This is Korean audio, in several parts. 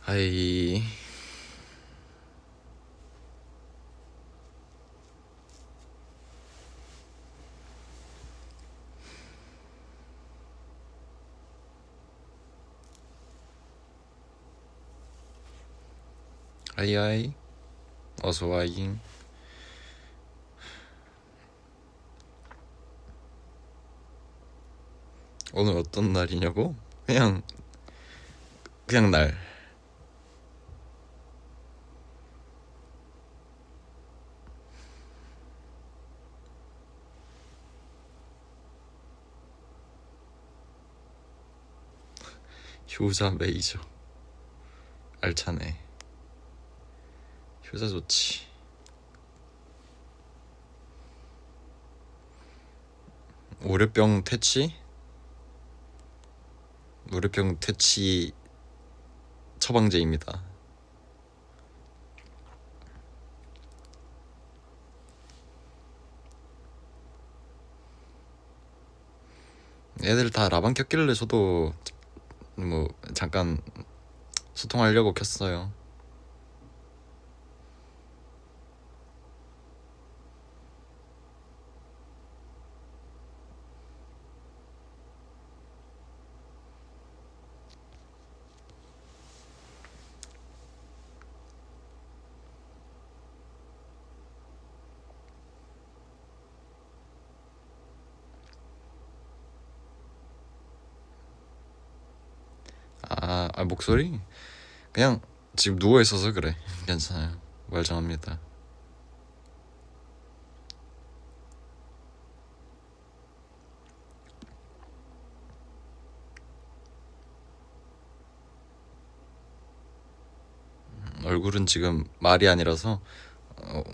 하이. 하이하이. 어서와잉. 오늘 어떤 날이냐고? 그냥 날. 효자 메이저. 알차네. 효자 좋지. 월요병 퇴치? 월요병 퇴치 처방제입니다. 애들 다 라방 켰길래 저도 뭐 잠깐 소통하려고 켰어요. 목소리? 그냥 지금 누워있어서 그래. 괜찮아요. 말정합니다. 얼굴은 지금 말이 아니라서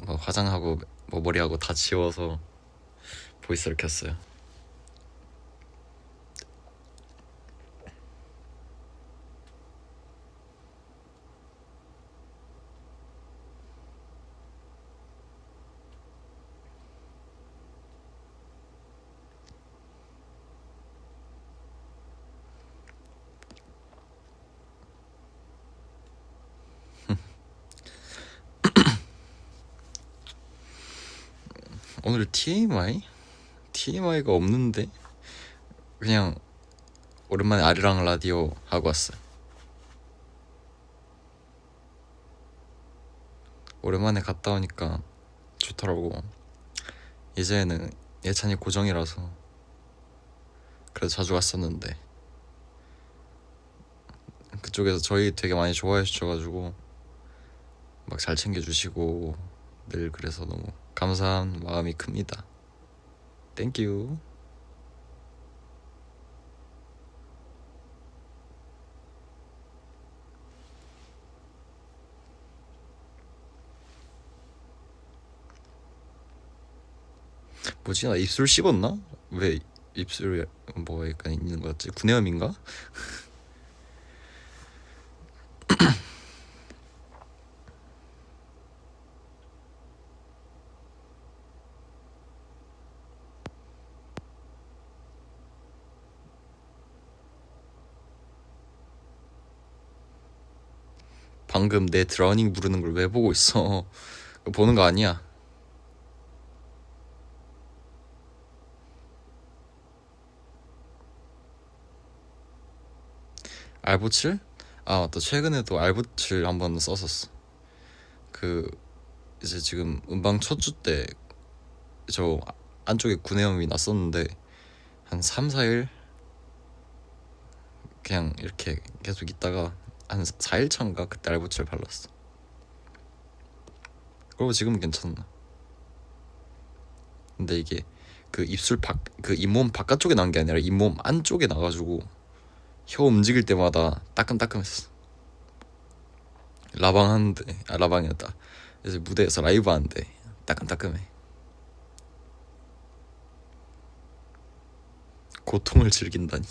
뭐 화장하고 뭐 머리하고 다 지워서 보이스를 켰어요. 오늘 TMI가 없는데 그냥 오랜만에 아리랑 라디오 하고 왔어요. 오랜만에 갔다 오니까 좋더라고. 이제는 예찬이 고정이라서 그래도 자주 갔었는데 그쪽에서 저희 되게 많이 좋아해 주셔가지고 막 잘 챙겨주시고 늘 그래서 너무 감사한 마음이 큽니다. 땡큐. 뭐지, 나 입술 씹었나? 왜 입술에 뭐 약간 있는 거 같지? 구내염인가? 방금 내 드라우닝 부르는 걸 왜 보고 있어? 보는 거 아니야. 알보칠? 맞다. 최근에도 알보칠 한번 썼었어. 이제 지금 음방 첫 주 때 저 안쪽에 구내염이 났었는데 한 3, 4일 그냥 이렇게 계속 있다가 한 4일 차인가 그때 알보칠 발랐어. 그리고 지금은 괜찮나. 근데 이게 그 입술 그 잇몸 바깥쪽에 난 게 아니라 잇몸 안쪽에 나가지고 혀 움직일 때마다 따끔따끔했어. 라방 하는데 라방이었다. 이제 무대에서 라이브 하는데 따끔따끔해. 고통을 즐긴다니.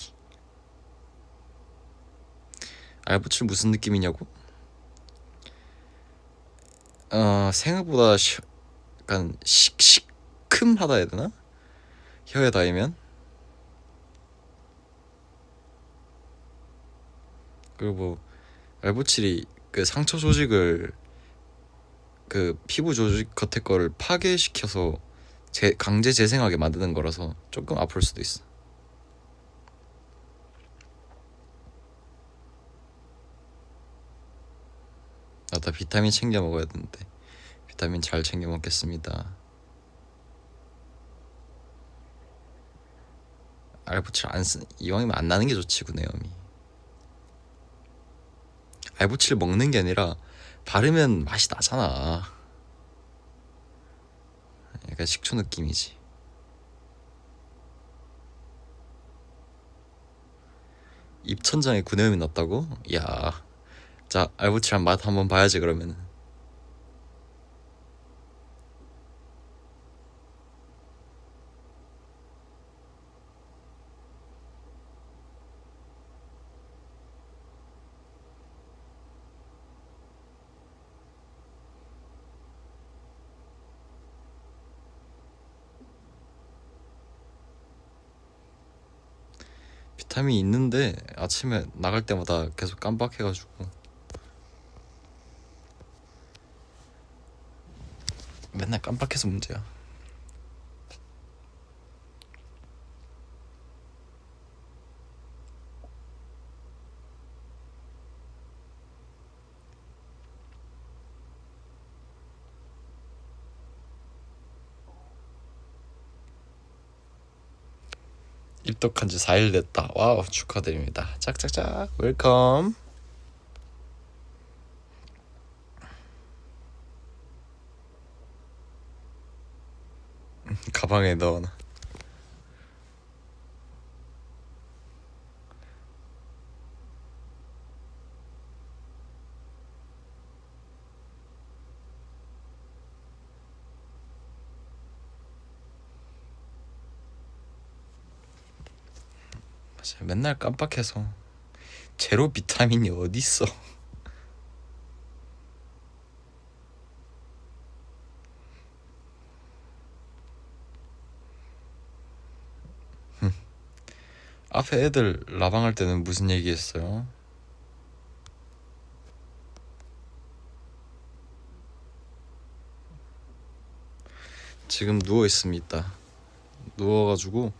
알보칠 무슨 느낌이냐고? 생각보다 약간 시큼하다 해야 되나? 혀에 닿으면. 그리고 뭐 알보칠이 그 상처 조직을 그 피부 조직 겉에 거를 파괴시켜서 강제 재생하게 만드는 거라서 조금 아플 수도 있어. 나 비타민 챙겨 먹어야 되는데 비타민 잘 챙겨 먹겠습니다. 알보칠 이왕이면 안 나는 게 좋지. 구내염이. 알보칠 먹는 게 아니라 바르면 맛이 나잖아. 약간 식초 느낌이지. 입천장에 구내염이 났다고? 야, 자 알보칠 맛 한번 봐야지 그러면은. 비타민 있는데 아침에 나갈 때마다 계속 깜빡해가지고 맨날 깜빡해서 문제야. 입덕한 지 4일 됐다. 와우, 축하드립니다. 짝짝짝 웰컴. 가방에 넣어놔. 맨날 깜빡해서. 제로 비타민이 어딨어. 앞에 애들 라방할 때는 무슨 얘기했어요? 지금 누워있습니다. 누워가지고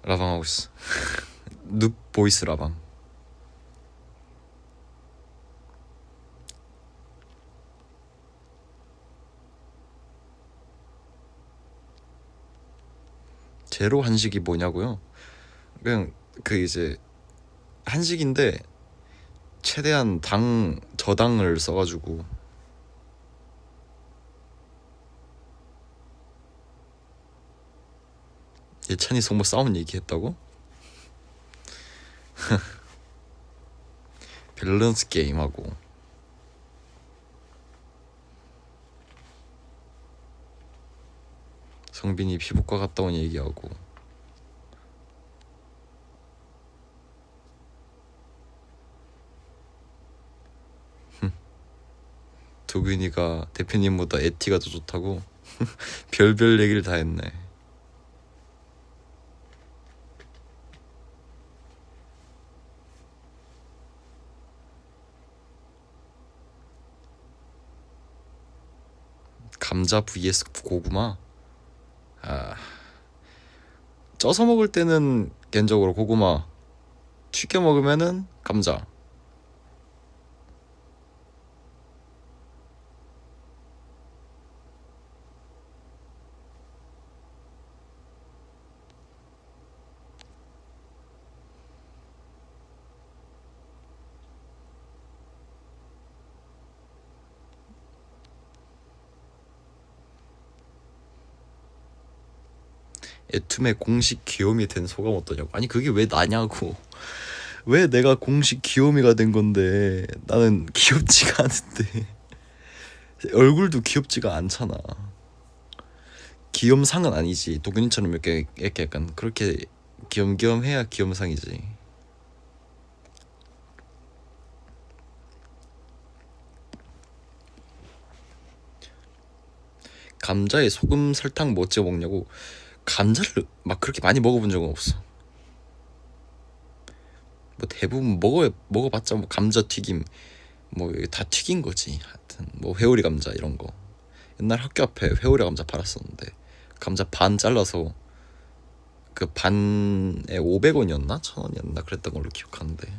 라방하고 있어. 눕 보이스 라방. 제로 한식이 뭐냐고요? 그냥 그 이제 한식인데 최대한 저당을 써가지고. 예찬이 성모 싸움 얘기했다고? 밸런스 게임하고. 성빈이 피부과 갔다 온 얘기하고. 도균이가 대표님보다 에티가 더 좋다고. 별별 얘기를 다 했네. 감자 vs 고구마. 쪄서 먹을 때는 개인적으로 고구마, 튀겨 먹으면은 감자. 애툼에 공식 귀요미 된 소감 어떠냐고. 아니 그게 왜 나냐고. 왜 내가 공식 귀요미가 된 건데. 나는 귀엽지가 않은데. 얼굴도 귀엽지가 않잖아. 귀염상은 아니지. 도균이처럼 이렇게 약간 그렇게 귀염귀염해야 귀염상이지. 감자에 소금 설탕 뭐 찍어 먹냐고. 감자를 막 그렇게 많이 먹어본 적은 없어. 뭐 대부분 먹어봤자 뭐 감자튀김, 뭐 이게 다 튀긴 거지. 하여튼 뭐 회오리 감자 이런 거. 옛날 학교 앞에 회오리 감자 팔았었는데 감자 반 잘라서 그 반에 500원이었나 1000원이었나 그랬던 걸로 기억하는데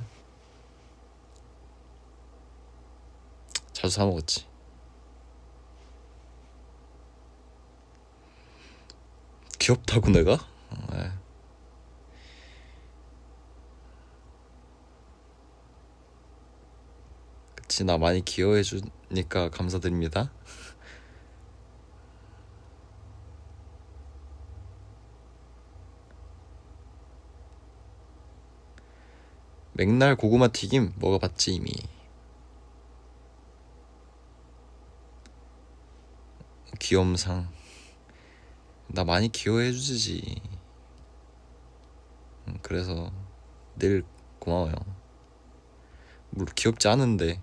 자주 사 먹었지. 귀엽다고 내가? 네. 그치, 나 많이 귀여워해 주니까 감사드립니다. 맥날 고구마 튀김 먹어봤지 이미. 귀염상. 나 많이 귀여워해 주지. 그래서 늘 고마워요. 물론 귀엽지 않은데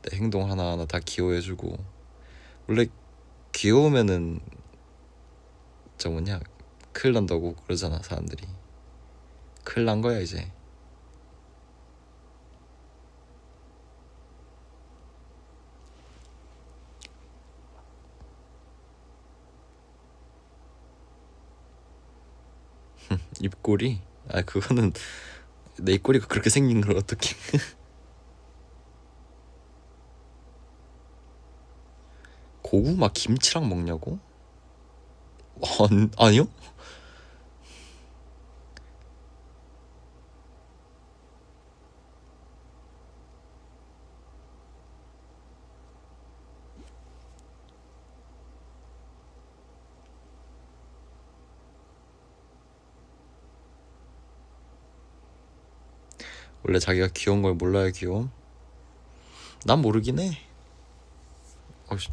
내 행동 하나하나 다 귀여워해주고. 원래 귀여우면은 저 뭐냐 큰일 난다고 그러잖아 사람들이. 큰일 난 거야 이제. 입꼬리? 아 그거는 내 입꼬리가 그렇게 생긴 걸 어떻게. 고구마 김치랑 먹냐고? 아니요? 원래 자기가 귀여운 걸 몰라야 귀여움? 난 모르긴 해.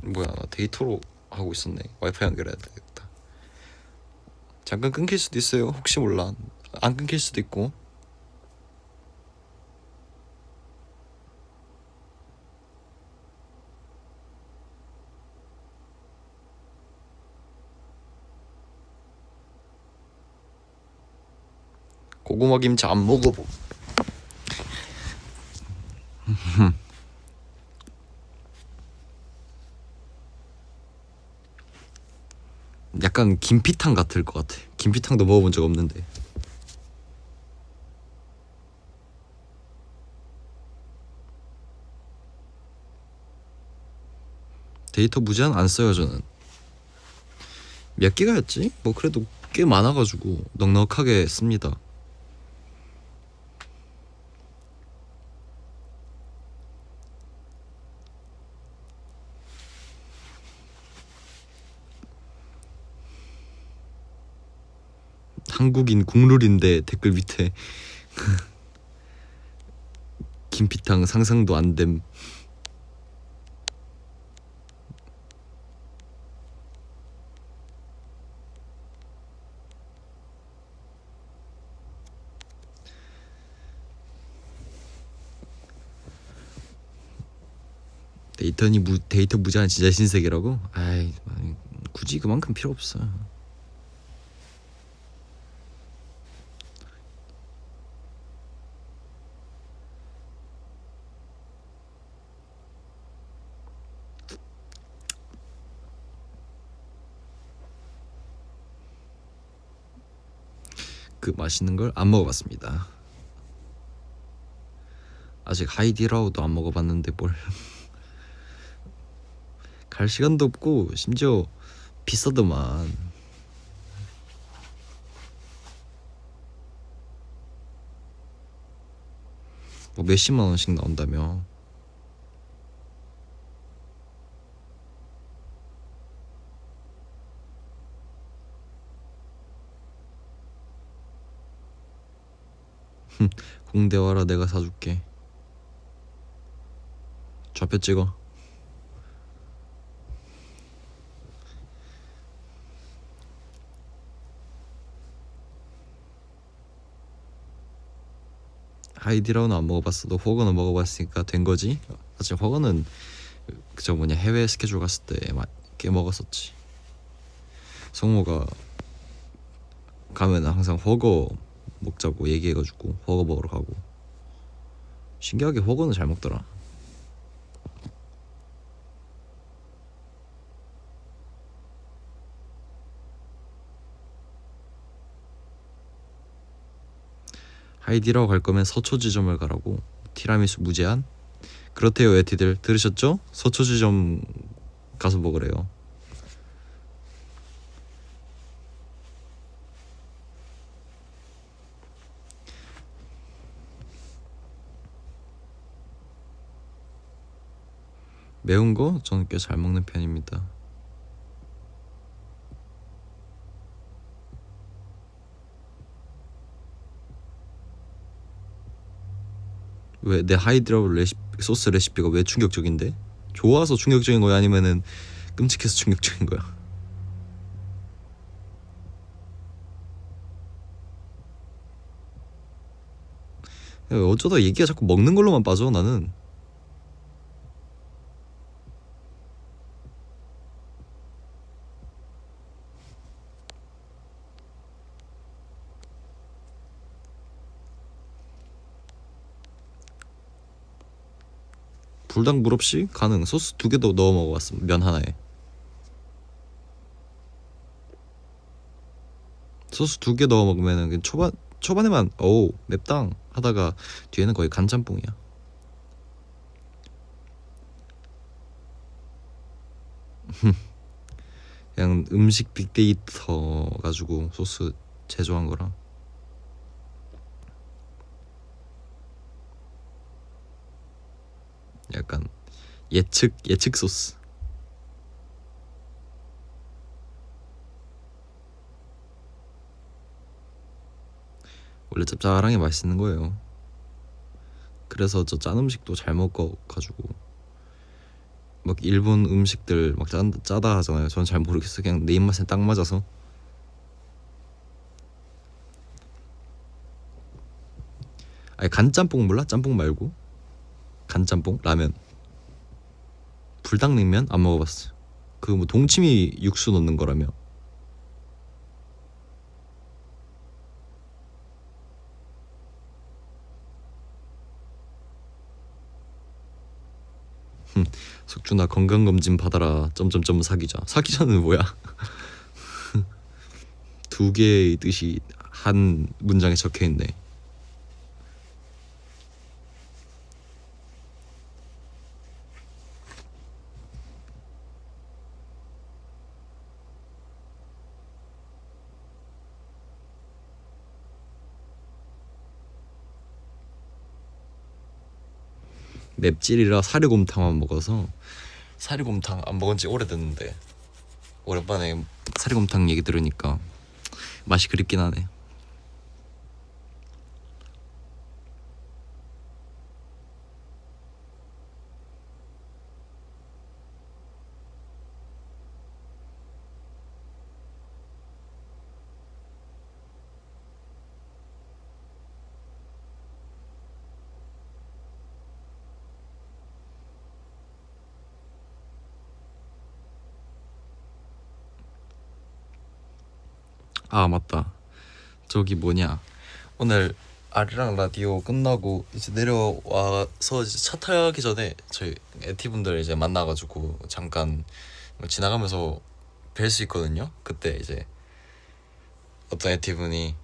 뭐야 나 데이터로 하고 있었네. 와이파이 연결해야 되겠다. 잠깐 끊길 수도 있어요. 혹시 몰라. 안 끊길 수도 있고. 고구마 김치 안 먹어보. 약간 김피탕 같을 것 같아. 김피탕도 먹어본 적 없는데. 데이터 무제한 안 써요 저는. 몇 기가였지? 뭐 그래도 꽤 많아가지고 넉넉하게 씁니다. 한국인 국룰인데 댓글 밑에 김피탕 상상도 안 됨. 데이터 무제한 진짜 신세계라고? 아이 굳이 그만큼 필요 없어. 그 맛있는 걸 안 먹어봤습니다. 아직 하이디라오도 안 먹어봤는데 뭘. 갈 시간도 없고 심지어 비싸더만. 뭐 몇십만 원씩 나온다며. 공대 와라 내가 사줄게. 좌표 찍어. 하이디라오는 안 먹어봤어도 허거는 먹어봤으니까 된 거지. 사실 허거는 그저 뭐냐 해외 스케줄 갔을 때 꽤 먹었었지. 성모가 가면 항상 허거 먹자고 얘기해가지고 허거 먹으러 가고. 신기하게 허거는 잘 먹더라. 하이디라고 갈 거면 서초지점을 가라고. 티라미수 무제한? 그렇대요 에티들. 들으셨죠? 서초지점 가서 먹으래요. 매운 거 저는 꽤 잘 먹는 편입니다. 왜 내 하이디라고 소스 레시피가 왜 충격적인데? 좋아서 충격적인 거야 아니면은 끔찍해서 충격적인 거야? 야, 어쩌다 얘기가 자꾸 먹는 걸로만 빠져 나는. 불닭 물 없이 가능. 소스 2개도 넣어 먹어봤음 면 하나에. 소스 2개 넣어 먹으면은 그냥 초반에만 어우 맵당 하다가 뒤에는 거의 간짬뽕이야. 그냥 음식 빅데이터 가지고 소스 제조한 거랑. 약간 예측 소스. 원래 짭짤하게 맛있는 거예요. 그래서 저 짠 음식도 잘 먹어가지고 막 일본 음식들 막 짜다 하잖아요. 저는 잘 모르겠어요. 그냥 내 입맛에 딱 맞아서. 아니 간짬뽕 몰라? 짬뽕 말고 간짬뽕 라면. 불닭냉면 안 먹어봤어. 그 뭐 동치미 육수 넣는 거라며. 석준아 건강검진 받아라. 점점점 사귀자. 사귀자는 뭐야? 2개의 뜻이 한 문장에 적혀있네. 맵찔이라 사리곰탕만 먹어서. 사리곰탕 안 먹은 지 오래됐는데 오랜만에 사리곰탕 얘기 들으니까 맛이 그립긴 하네. 아 맞다. 저기 뭐냐, 오늘 아리랑 라디오 끝나고 이제 내려와서 이제 차 타기 전에 저희 에티분들 이제 만나가지고 잠깐 지나가면서 뵐 수 있거든요. 그때 이제 어떤 에티분이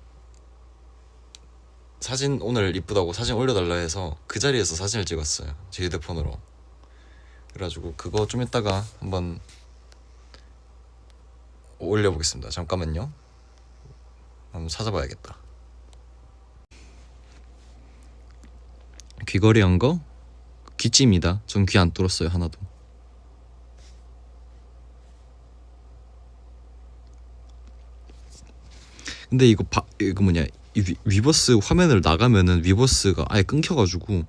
사진 오늘 이쁘다고 사진 올려달라 해서 그 자리에서 사진을 찍었어요. 제 휴대폰으로. 그래가지고 그거 좀 이따가 한번 올려보겠습니다. 잠깐만요. 한번 찾아봐야겠다. 귀걸이 한 거? 귀찜이다. 전 귀 안 뚫었어요 하나도. 근데 이거 뭐냐, 이 위버스 화면을 나가면은 위버스가 아예 끊겨가지고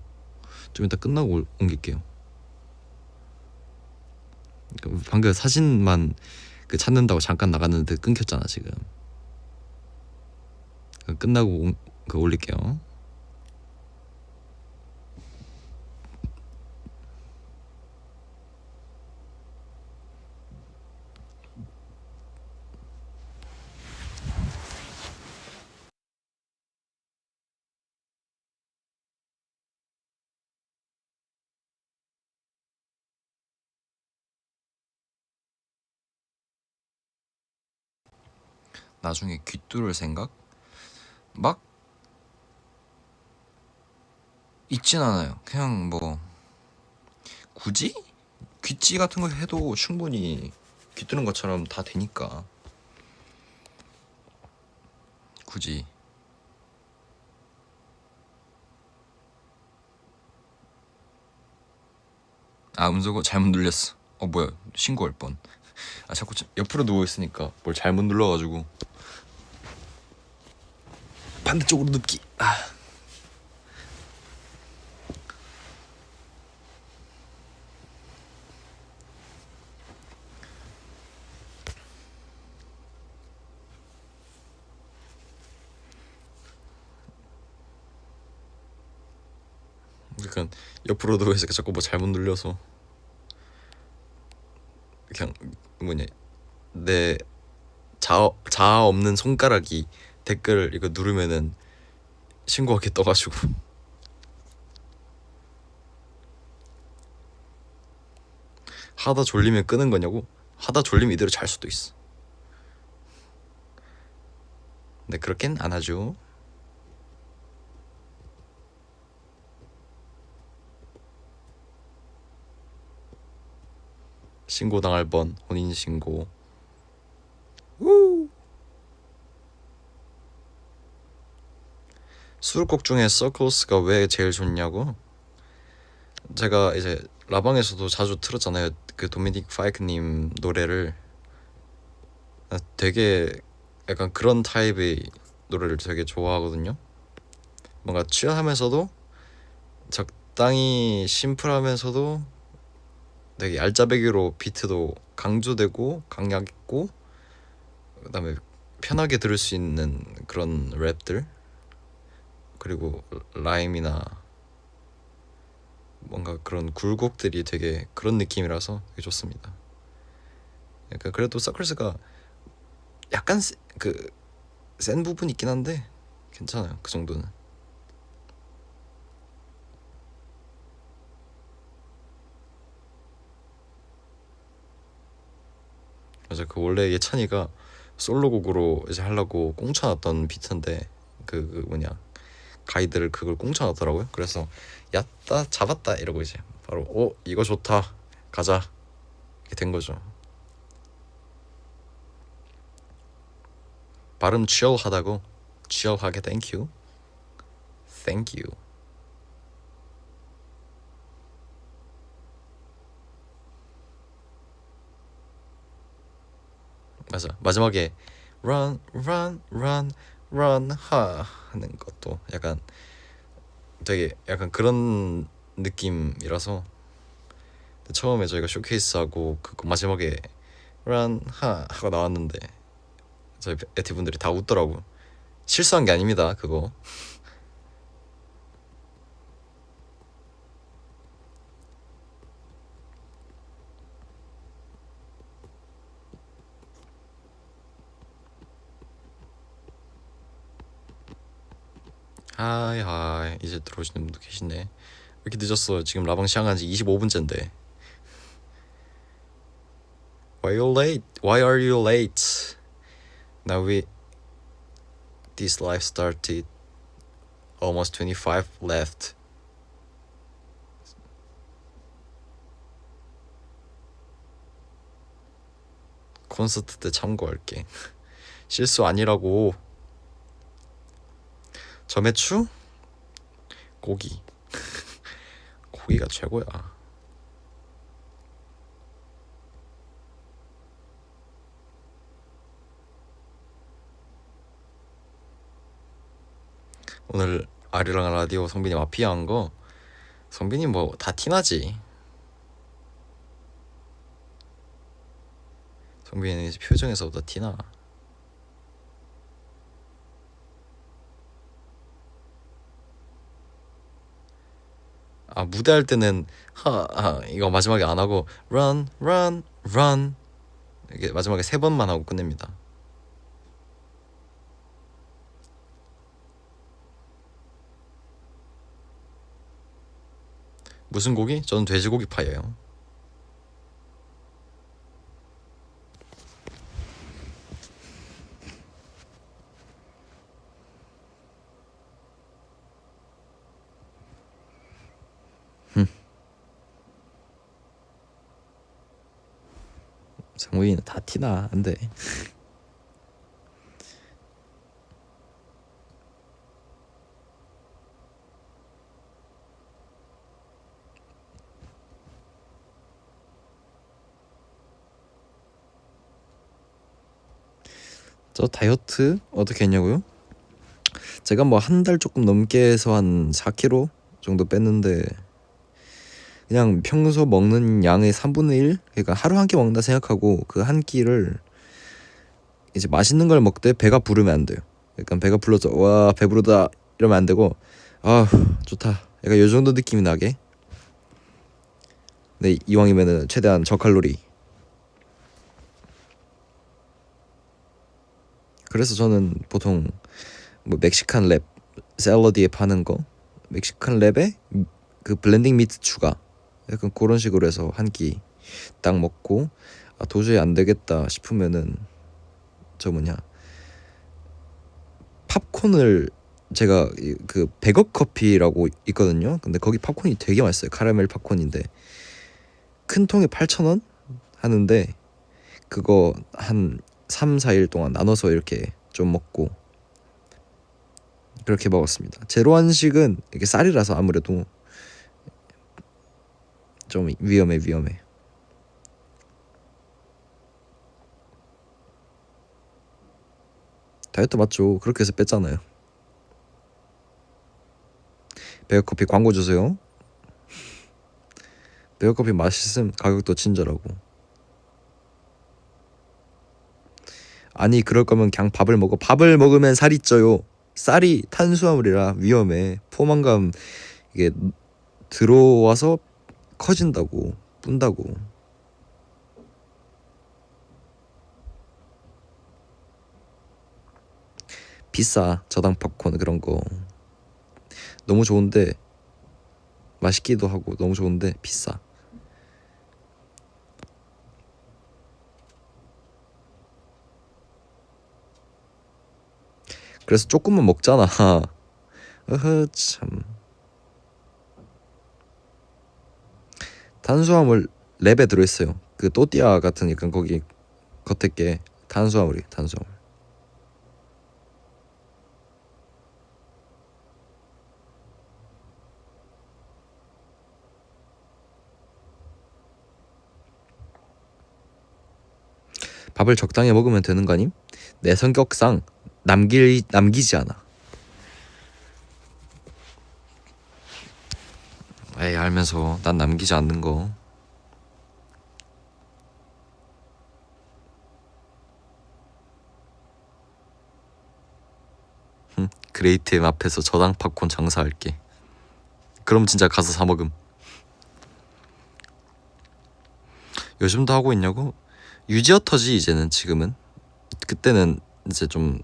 좀 이따 끝나고 옮길게요. 방금 사진만 그 찾는다고 잠깐 나갔는데 끊겼잖아 지금. 끝나고 그 올릴게요. 나중에 귀 뚫을 생각? 막 있진 않아요. 그냥 뭐 굳이 귀찌 같은 거 해도 충분히 귀 뜨는 것처럼 다 되니까 굳이. 아 음소거 잘못 눌렸어. 뭐야 신고할 뻔. 아 자꾸 옆으로 누워 있으니까 뭘 잘못 눌러가지고 반대쪽으로 눕기. 그러니까 옆으로 누워 있으니까 자꾸 뭐 잘못 눌려서 그냥 뭐냐 내 자아 없는 손가락이 댓글 이거 누르면은 신고하게 떠가지고. 하다 졸리면 끄는 거냐고? 하다 졸리면 이대로 잘 수도 있어. 근데 그렇게는 안 하죠. 신고당할 뻔. 혼인신고. 수록곡 중에 서클스가 왜 제일 좋냐고? 제가 이제 라방에서도 자주 틀었잖아요. 그 도미닉 파이크님 노래를. 되게 약간 그런 타입의 노래를 되게 좋아하거든요. 뭔가 취하면서도 적당히 심플하면서도 되게 얄짜배기로 비트도 강조되고 강약 있고 그다음에 편하게 들을 수 있는 그런 랩들, 그리고 라임이나 뭔가 그런 굴곡들이 되게 그런 느낌이라서 되게 좋습니다. 약간 그래도 서클스가 약간 그 센 부분이 있긴 한데 괜찮아요. 그 정도는. 맞아. 그 원래 예찬이가 솔로곡으로 이제 하려고 꽁쳐놨던 비트인데 그 뭐냐 가이드를 그걸 꽁쳐놨더라고요. 그래서 얕다 잡았다 이러고 이제 바로 이거 좋다 가자 이렇게 된 거죠. 발음 취얼하다고. 취얼하게 땡큐. 땡큐. 맞아. 마지막에 run run run run 하는 것도 약간 되게 약간 그런 느낌이라서 처음에 저희가 쇼케이스하고 그거 마지막에 run 하고 나왔는데 저희 에티 분들이 다 웃더라고. 실수한 게 아닙니다 그거. 하이 하이. 이제 들어오시는 분도 계시네. 왜 이렇게 늦었어? 지금 라방 시작한 지 25분째인데. Why you late? Why are you late? Now this life started almost 25 left. 콘서트 때 참고할게. 실수 아니라고. 점액추? 고기. 고기가 최고야. 오늘 아리랑 라디오 성빈이 마피아 한 거, 성빈이 뭐 다 티나지. 성빈이는 이제 표정에서보다 티나. 무대할 때는 이거 마지막에 안 하고 run run run 이게 마지막에 3번만 하고 끝냅니다. 무슨 고기? 저는 돼지고기 파예요. 상무이는 다 티나. 안돼. 저 다이어트 어떻게 했냐고요? 제가 뭐 한 달 조금 넘게 해서 한 4kg 정도 뺐는데, 그냥 평소 먹는 양의 3분의 1? 그러니까 하루 한 끼 먹는다 생각하고 그 한 끼를 이제 맛있는 걸 먹되 배가 부르면 안 돼요. 약간 배가 불러서 와 배부르다 이러면 안 되고, 아 좋다 약간 요 정도 느낌이 나게. 네, 이왕이면은 최대한 저칼로리. 그래서 저는 보통 뭐 멕시칸 랩 샐러드에 파는 거, 멕시칸 랩에 그 블렌딩 미트 추가, 약간 그런 식으로 해서 한 끼 딱 먹고, 아 도저히 안 되겠다 싶으면은 저 뭐냐 팝콘을, 제가 그 백억 커피라고 있거든요. 근데 거기 팝콘이 되게 맛있어요. 카라멜 팝콘인데 큰 통에 8,000원 하는데, 그거 한 3, 4일 동안 나눠서 이렇게 좀 먹고 그렇게 먹었습니다. 제로 한식은 이게 쌀이라서 아무래도 좀 위험해. 다이어트 맞죠? 그렇게 해서 뺐잖아요. 베어커피 광고 주세요. 베어커피 맛있음, 가격도 친절하고. 아니 그럴 거면 그냥 밥을 먹어. 밥을 먹으면 살이 쪄요. 쌀이 탄수화물이라 위험해. 포만감 이게 들어와서 커진다고, 뿐다고. 비싸. 저당 팝콘 그런 거 너무 좋은데, 맛있기도 하고 너무 좋은데 비싸. 그래서 조금만 먹잖아. 어허 참. 탄수화물 랩에 들어있어요. 그 또띠아 같은 약간 거기 겉에 게 탄수화물. 밥을 적당히 먹으면 되는 거 아님? 내 성격상 남기지 않아. 에이 알면서 난 남기지 않는 거. 그레이트엠 앞에서 저당 팝콘 장사할게. 그럼 진짜 가서 사 먹음. 요즘도 하고 있냐고? 유지어터지 이제는. 지금은, 그때는 이제 좀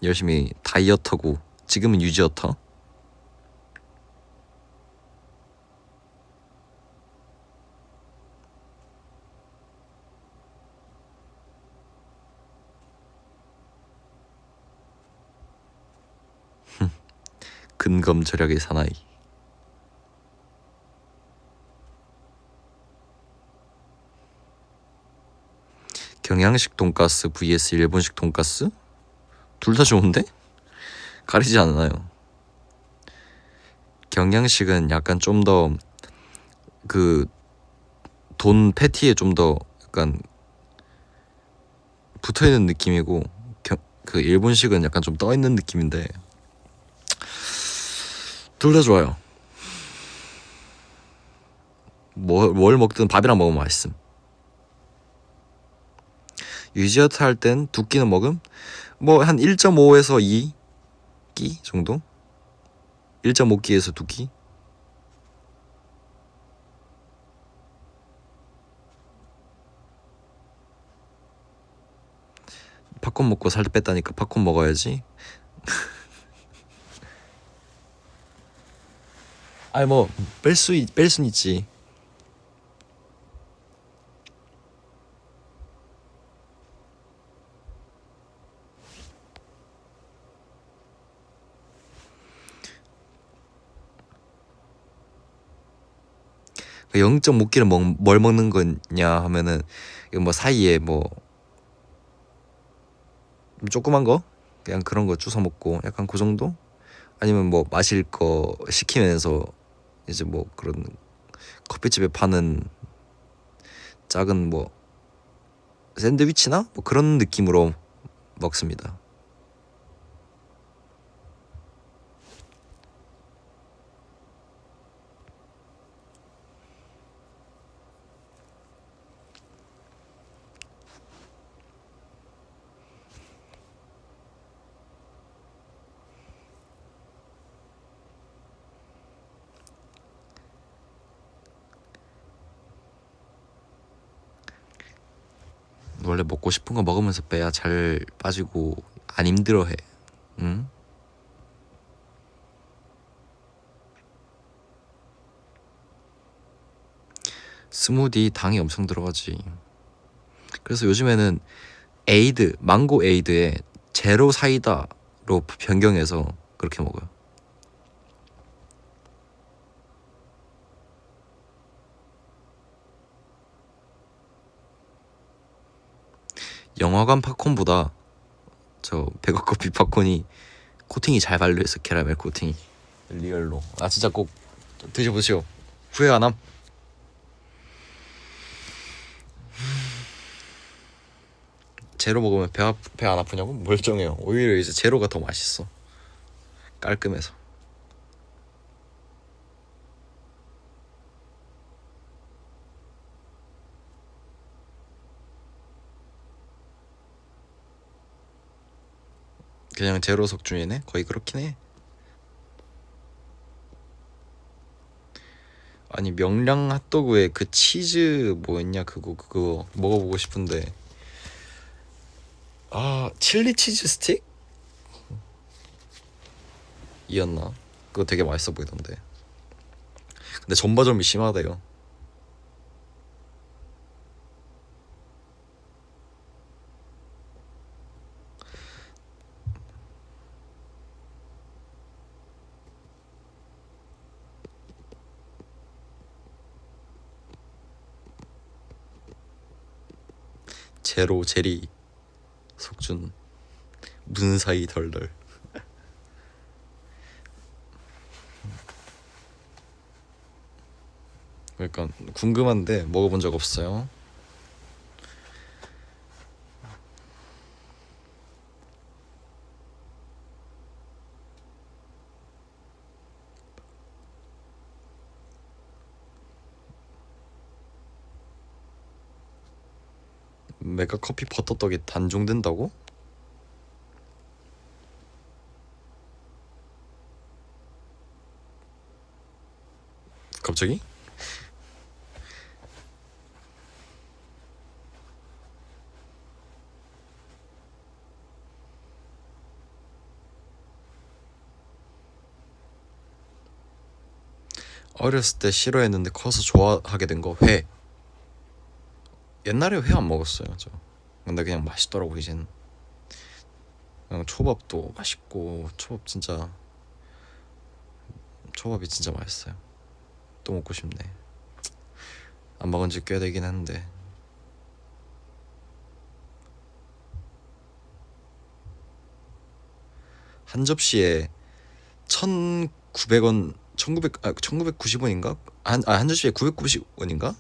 열심히 다이어터고 지금은 유지어터. 근검 절약의 사나이. 경양식 돈가스 vs 일본식 돈가스? 둘 다 좋은데? 가리지 않아요. 경양식은 약간 좀 더 그 돈 패티에 좀 더 약간 붙어있는 느낌이고, 그 일본식은 약간 좀 떠있는 느낌인데 둘 다 좋아요. 뭘 먹든 밥이랑 먹으면 맛있음. 유지어트 할 땐 두 끼는 먹음? 뭐 한 1.5에서 2끼 정도? 1.5끼에서 2끼? 팝콘 먹고 살 뺐다니까 팝콘 먹어야지. 아니 뭐 뺄 순 있지. 0.5kg 뭘 먹는 거냐 하면은 이거 뭐 사이에 뭐 조그만 거 그냥 그런 거 주워 먹고 약간 그 정도? 아니면 뭐 마실 거 시키면서 이제 뭐 그런 커피집에 파는 작은 뭐 샌드위치나 뭐 그런 느낌으로 먹습니다. 원래 먹고 싶은 거 먹으면서 빼야 잘 빠지고 안 힘들어해. 응? 스무디 당이 엄청 들어가지. 그래서 요즘에는 에이드, 망고 에이드에 제로 사이다로 변경해서 그렇게 먹어요. 영화관 팝콘보다 저 백업커피 팝콘이 코팅이 잘 발려있어. 캐러멜 코팅이 리얼로. 아 진짜 꼭 드셔보시오. 후회 안 함. 제로 먹으면 배 안 아프냐고? 멀쩡해요. 오히려 이제 제로가 더 맛있어. 깔끔해서. 그냥 제로 석중이네. 거의 그렇긴 해. 아니 명량 핫도그에 그 치즈 뭐였냐 그거 먹어보고 싶은데 아 칠리 치즈 스틱? 이었나? 그거 되게 맛있어 보이던데. 근데 전바점이 심하대요. 제로 제리 석준 무슨 사이 덜덜. 그러니까 궁금한데 먹어본 적 없어요. 메가 커피 버터떡이 단종된다고? 갑자기? 어렸을 때 싫어했는데 커서 좋아하게 된 거 회. 옛날에 회 안 먹었어요 저. 근데 그냥 맛있더라고 이젠. 그냥 초밥도 맛있고 초밥이 진짜 맛있어요. 또 먹고 싶네. 안 먹은 지 꽤 되긴 했는데. 한 접시에 1,900원 1990원인가? 한 접시에 990원인가?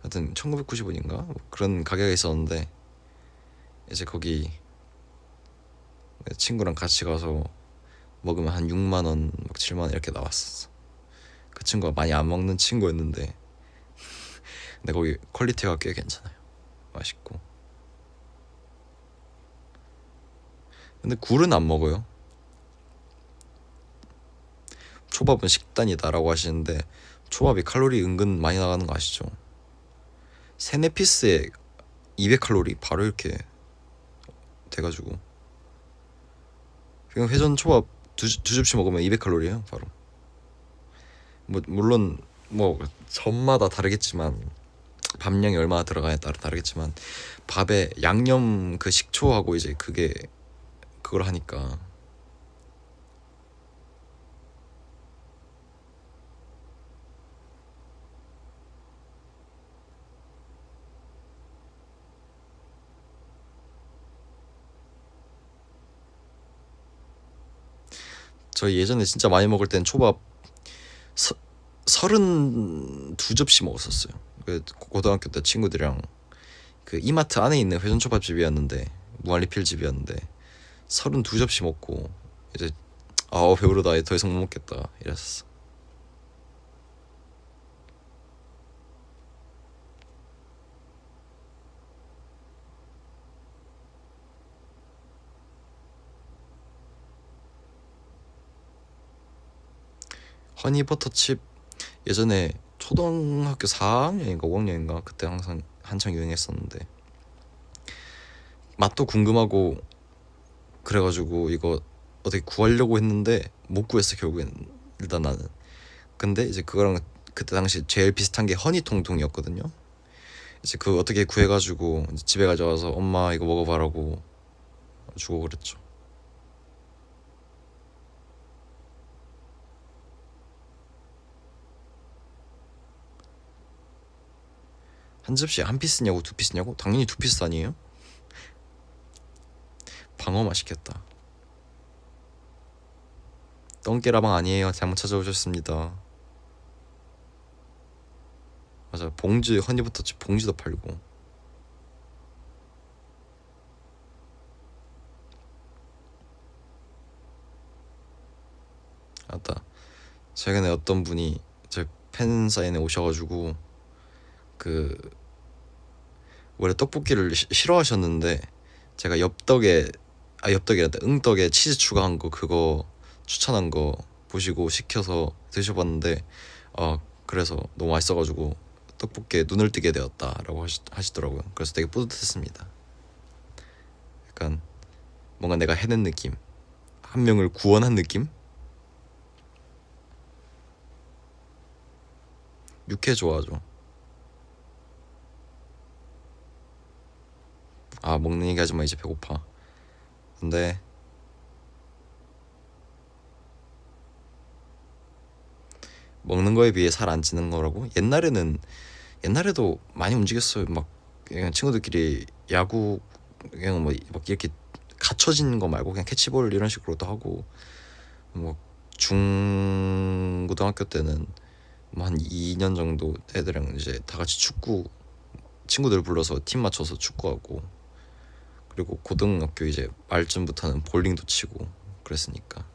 하여튼 1990원인가? 뭐 그런 가격에 있었는데 이제 거기 친구랑 같이 가서 먹으면 한 6만원, 막 7만원 이렇게 나왔었어. 그 친구가 많이 안 먹는 친구였는데 근데 거기 퀄리티가 꽤 괜찮아요. 맛있고. 근데 굴은 안 먹어요. 초밥은 식단이다라고 하시는데 초밥이 칼로리 은근 많이 나가는 거 아시죠? 세네 피스에 200칼로리 바로 이렇게 돼가지고 그냥 회전 초밥 두 접시 먹으면 200칼로리예요 바로. 뭐 물론 뭐 점마다 다르겠지만 밥량이 얼마나 들어가냐에 따라 다르겠지만 밥에 양념 그 식초하고 이제 그걸 하니까 저 예전에 진짜 많이 먹을 땐 초밥 32접시 먹었었어요. 그 고등학교 때 친구들이랑 그 이마트 안에 있는 회전 초밥집이었는데, 무한리필 집이었는데 32접시 먹고 이제 배부르다, 더 이상 못 먹겠다 이랬었어. 허니버터칩 예전에 초등학교 4학년인가 5학년인가 그때 항상 한창 유행했었는데, 맛도 궁금하고 그래가지고 이거 어떻게 구하려고 했는데 못 구했어 결국엔. 일단 나는. 근데 이제 그거랑 그때 당시 제일 비슷한 게 허니통통이었거든요. 이제 그 어떻게 구해가지고 이제 집에 가져와서 엄마 이거 먹어봐라고 주고 그랬죠. 한 접시에 한 피스냐고 두 피스냐고? 당연히 두 피스 아니에요? 방어 맛있겠다. 똥개라방 아니에요. 잘못 찾아오셨습니다. 맞아, 봉지 허니버터칩 봉지도 팔고. 맞다. 최근에 어떤 분이 제 팬 사인회 오셔가지고 그 원래 떡볶이를 싫어하셨는데 제가 엽떡이란다 응떡에 치즈 추가한 거 그거 추천한 거 보시고 시켜서 드셔봤는데 그래서 너무 맛있어가지고 떡볶이에 눈을 뜨게 되었다라고 하시더라고요. 그래서 되게 뿌듯했습니다. 약간 뭔가 내가 해낸 느낌, 한 명을 구원한 느낌. 육회 좋아하죠. 먹는 얘기 하지마, 이제 배고파. 근데 먹는 거에 비해 살 안 찌는 거라고? 옛날에도 많이 움직였어요. 막 그냥 친구들끼리 야구 그냥 막 이렇게 갖춰진 거 말고 그냥 캐치볼 이런 식으로도 하고, 뭐 중고등학교 때는 뭐 한 2년 정도 애들이랑 이제 다 같이 축구, 친구들 불러서 팀 맞춰서 축구하고, 그리고 고등학교 이제 말쯤부터는 볼링도 치고 그랬으니까.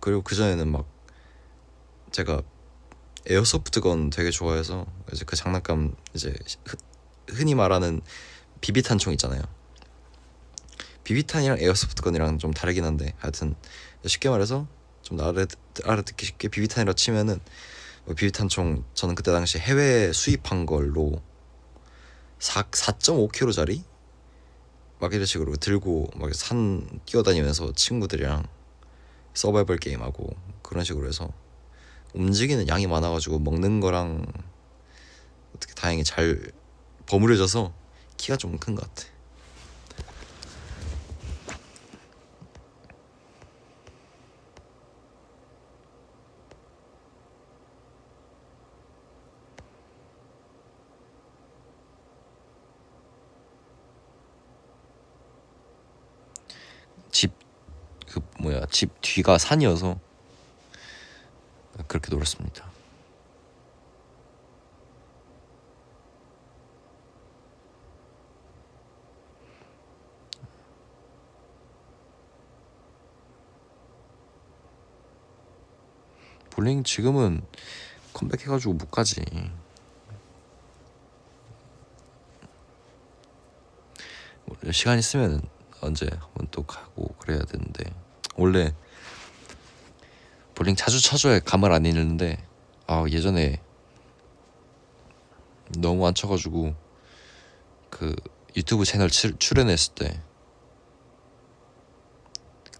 그리고 그전에는 막 제가 에어소프트건 되게 좋아해서 이제 그 장난감 이제 흔히 말하는 비비탄총 있잖아요. 비비탄이랑 에어소프트건이랑 좀 다르긴 한데, 하여튼 쉽게 말해서 좀 알아듣기 쉽게 비비탄이라 치면은 비비탄총 저는 그때 당시 해외 수입한 걸로 4.5kg짜리 막 이런 식으로 들고 막 산 뛰어다니면서 친구들이랑 서바이벌 게임하고 그런 식으로 해서 움직이는 양이 많아가지고 먹는 거랑 어떻게 다행히 잘 버무려져서 키가 좀 큰 것 같아. 집 뒤가 산이어서 그렇게 놀았습니다. 볼링 지금은 컴백해가지고 못 가지. 시간 있으면 언제 한번 또 가고 그래야 되는데, 원래 볼링 자주 쳐줘야 감을 안 잃는데 예전에 너무 안 쳐가지고 그 유튜브 채널 출연했을 때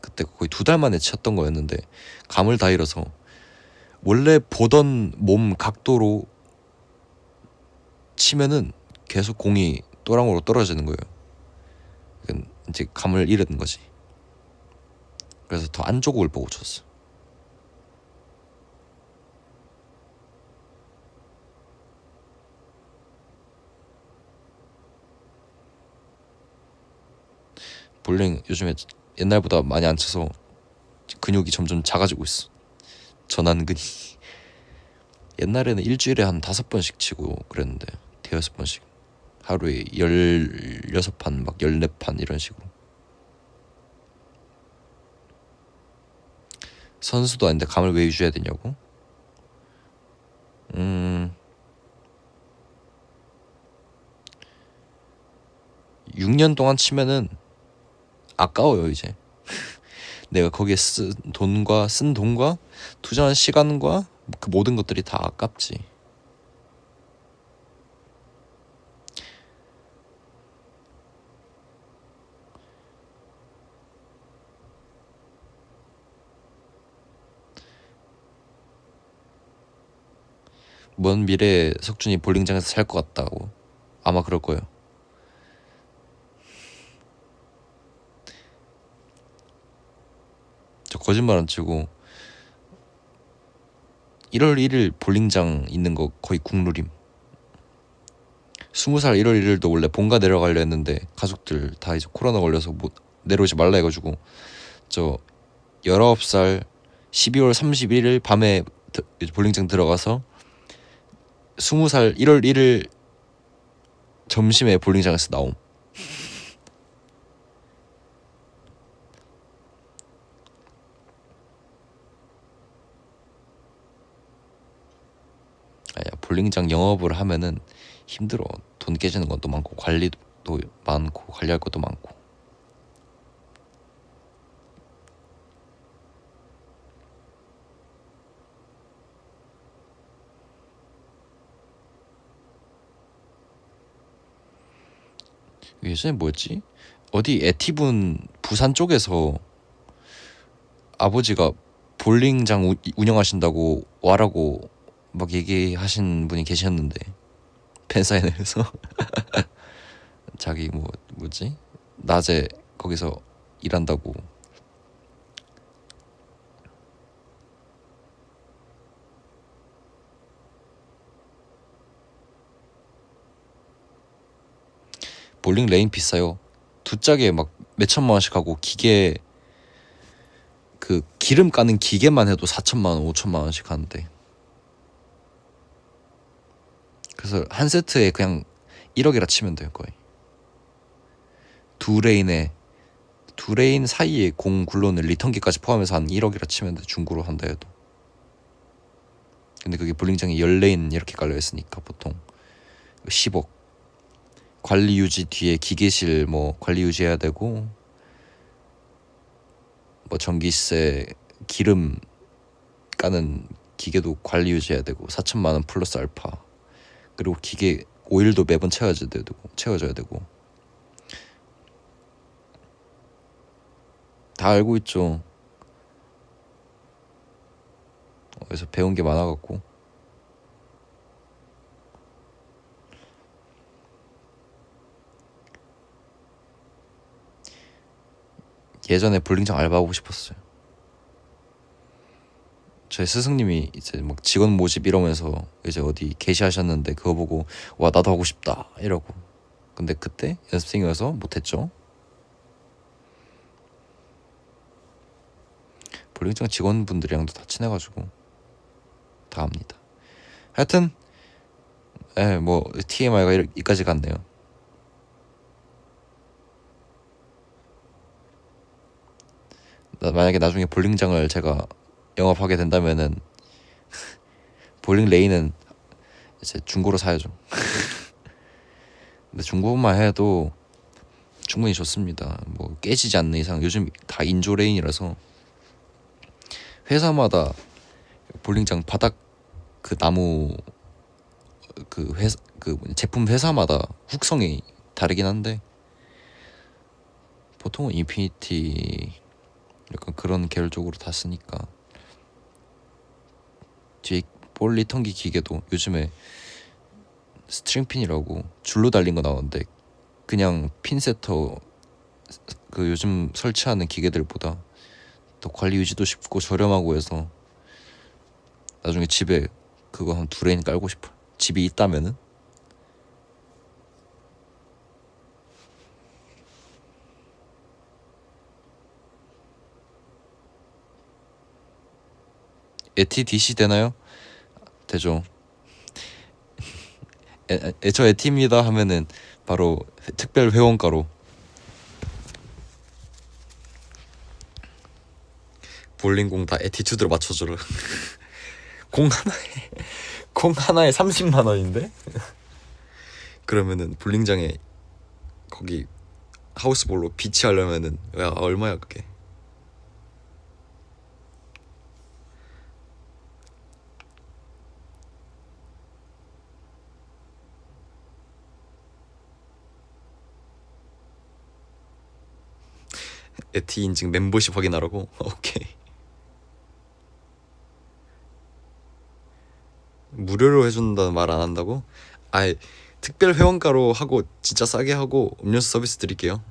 그때 거의 2달 만에 쳤던 거였는데 감을 다 잃어서 원래 보던 몸 각도로 치면은 계속 공이 또랑으로 떨어지는 거예요. 이제 감을 잃은 거지. 그래서 더 안쪽을 보고 쳤어. 볼링 요즘에 옛날보다 많이 안 쳐서 근육이 점점 작아지고 있어. 전완근이. 옛날에는 일주일에 한 5번씩 치고 그랬는데 대여섯 번씩 하루에 16판 막 14판 이런 식으로. 선수도 아닌데 감을 왜 유지해야 되냐고? 6년 동안 치면은 아까워요 이제. 내가 거기에 쓴 돈과 투자한 시간과 그 모든 것들이 다 아깝지. 먼 미래에 석준이 볼링장에서 살 것 같다고. 아마 그럴 거예요. 저 거짓말 안 치고 1월 1일 볼링장 있는 거 거의 국룰임. 20살 1월 1일도 원래 본가 내려가려 했는데 가족들 다 이제 코로나 걸려서 못 내려오지 말라 해가지고 저 19살 12월 31일 밤에 볼링장 들어가서 20살 1월 1일 점심에 볼링장에서 나옴. 아야, 볼링장 영업을 하면은 힘들어. 돈 깨지는 것도 많고 관리도 많고 관리할 것도 많고. 예전에 뭐였지? 어디 에티분 부산 쪽에서 아버지가 볼링장 운영하신다고 와라고 막 얘기하신 분이 계셨는데 팬사인회에서 자기 뭐지? 낮에 거기서 일한다고. 볼링 레인 비싸요. 두 짝에 막 몇천만 원씩 하고 기계 그 기름 까는 기계만 해도 4천만 원, 5천만 원씩 하는데. 그래서 한 세트에 그냥 1억이라 치면 돼요 거의. 두 레인 사이에 공 굴러오는 리턴기까지 포함해서 한 1억이라 치면 돼. 중고로 한다 해도. 근데 그게 볼링장이 10레인 이렇게 깔려있으니까 보통 10억. 관리 유지 뒤에 기계실 뭐 관리 유지해야 되고 뭐 전기세 기름 까는 기계도 관리 유지해야 되고 4천만 원 플러스 알파. 그리고 기계 오일도 매번 채워줘야 되고 다 알고 있죠. 그래서 배운 게 많아갖고. 예전에 볼링장 알바하고 싶었어요. 저희 스승님이 이제 막 직원 모집 이러면서 이제 어디 게시하셨는데 그거 보고 와 나도 하고 싶다 이러고. 근데 그때 연습생이어서 못했죠. 볼링장 직원분들이랑도 다 친해가지고 다 압니다. 하여튼 뭐 TMI가 여기까지 갔네요. 만약에 나중에 볼링장을 제가 영업하게 된다면은 볼링 레인은 이제 중고로 사야죠. 근데 중고만 해도 충분히 좋습니다. 뭐 깨지지 않는 이상 요즘 다 인조 레인이라서 회사마다 볼링장 바닥 그 나무 그 회사 그 제품 회사마다 훅성이 다르긴 한데 보통은 인피니티 약간 그런 계열 쪽으로 다 쓰니까. 뒤에 볼 리턴기 기계도 요즘에 스트링핀이라고 줄로 달린 거 나오는데 그냥 핀세터 그 요즘 설치하는 기계들보다 더 관리 유지도 쉽고 저렴하고 해서 나중에 집에 그거 한 2레인 깔고 싶어. 집이 있다면은. 에티 DC 되나요? 되죠. 저 에티입니다 하면은 바로 특별 회원가로 볼링공 다 에티튜드로 맞춰주라. 공 하나에 공 하나에 30만 원인데? 그러면은 볼링장에 거기 하우스볼로 비치하려면은 야 얼마야 그게? 에티 인증 멤버십 확인하라고? 오케이. 무료로 해준다는 말 안 한다고? 아이 특별 회원가로 하고 진짜 싸게 하고 음료수 서비스 드릴게요.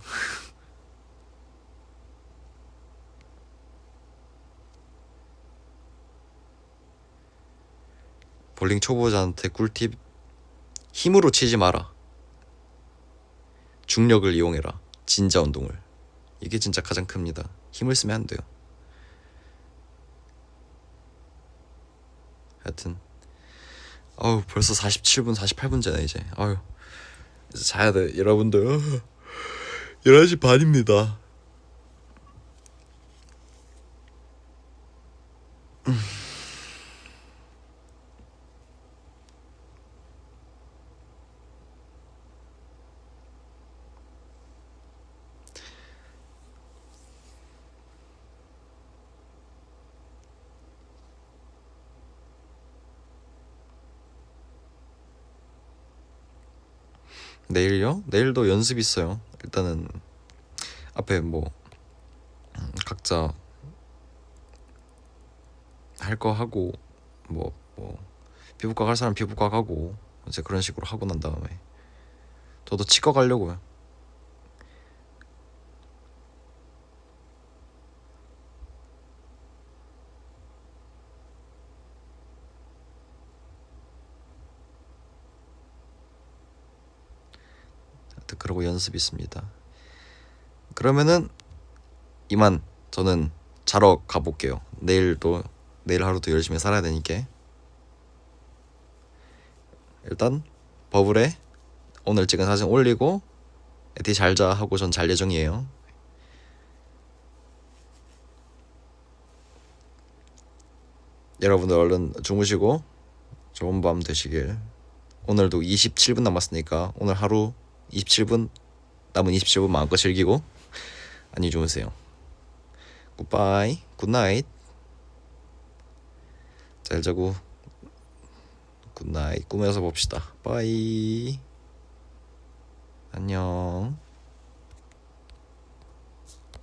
볼링 초보자한테 꿀팁: 힘으로 치지 마라. 중력을 이용해라. 진자 운동을. 이게 진짜 가장 큽니다. 힘을 쓰면 안 돼요. 하여튼 벌써 47분 48분째네 이제. 이제 자야 돼 여러분들. 11시 반입니다. 내일요? 내일도 연습 있어요. 일단은 앞에 뭐 각자 할 거 하고 뭐 피부과 갈 사람 피부과 가고 이제 그런 식으로 하고 난 다음에 저도 치과 가려고요. 하여튼 그러고 연습 있습니다. 그러면은 이만 저는 자러 가볼게요. 내일 하루도 열심히 살아야 되니까. 일단 버블에 오늘 찍은 사진 올리고 에티 잘자 하고 전 잘 예정이에요. 여러분들 얼른 주무시고 좋은 밤 되시길. 오늘도 27분 남았으니까 오늘 하루 27분 남은 27분 마음껏 즐기고 안녕히 주무세요. 굿바이 굿나잇. 잘 자고 굿나잇. 꿈에서 봅시다. 바이. 안녕.